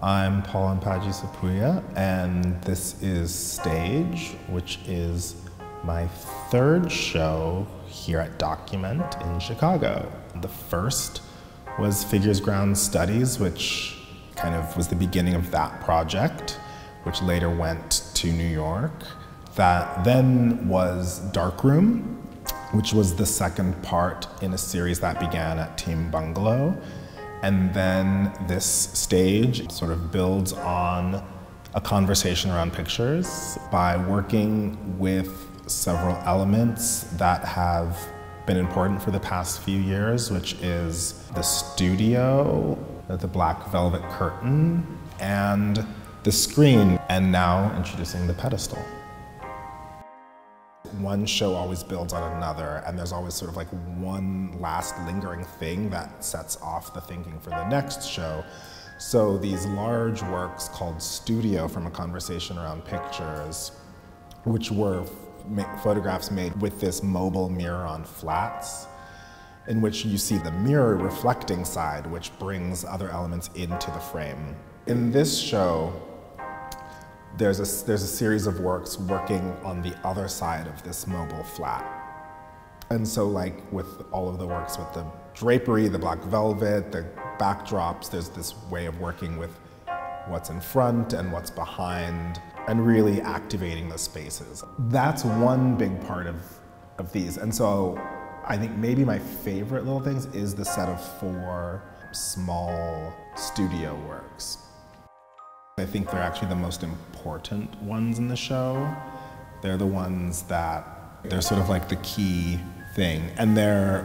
I'm Paul Mpagi Sepuya, and this is Stage, which is my third show here at Document in Chicago. The first was Figures Ground Studies, which kind of was the beginning of that project, which later went to New York. That then was Darkroom, which was the second part in a series that began at Team Bungalow. And then this Stage sort of builds on a conversation around pictures by working with several elements that have been important for the past few years, which is the studio, the black velvet curtain, and the screen, and now introducing the pedestal. One show always builds on another, and there's always sort of like one last lingering thing that sets off the thinking for the next show. So these large works called Studio, from a conversation around pictures, which were photographs made with this mobile mirror on flats, in which you see the mirror reflecting side, which brings other elements into the frame. In this show, there's a series of works working on the other side of this mobile flat. And so like with all of the works with the drapery, the black velvet, the backdrops, there's this way of working with what's in front and what's behind and really activating the spaces. That's one big part of these. And so I think maybe my favorite little things is the set of 4 small studio works. I think they're actually the most important ones in the show. They're the ones that, they're sort of like the key thing. And they're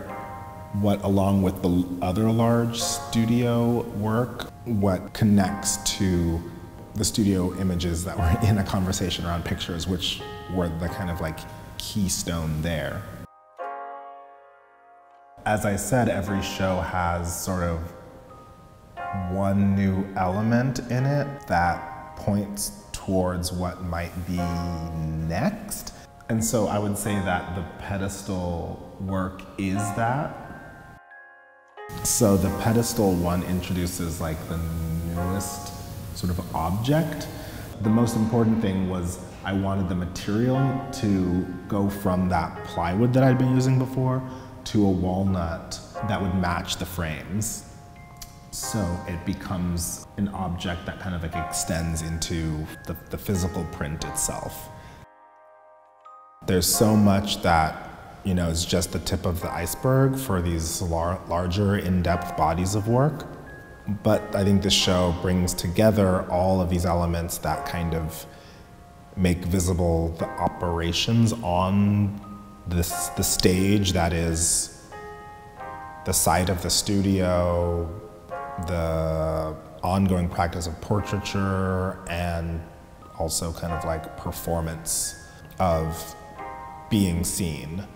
what, along with the other large studio work, what connects to the studio images that were in a conversation around pictures, which were the kind of like keystone there. As I said, every show has sort of one new element in it that points towards what might be next. And so I would say that the pedestal work is that. So the pedestal one introduces like the newest sort of object. The most important thing was I wanted the material to go from that plywood that I'd been using before to a walnut that would match the frames. So it becomes an object that kind of like extends into the physical print itself. There's so much that, you know, is just the tip of the iceberg for these larger, in-depth bodies of work. But I think this show brings together all of these elements that kind of make visible the operations on the stage that is the site of the studio, the ongoing practice of portraiture, and also kind of like performance of being seen.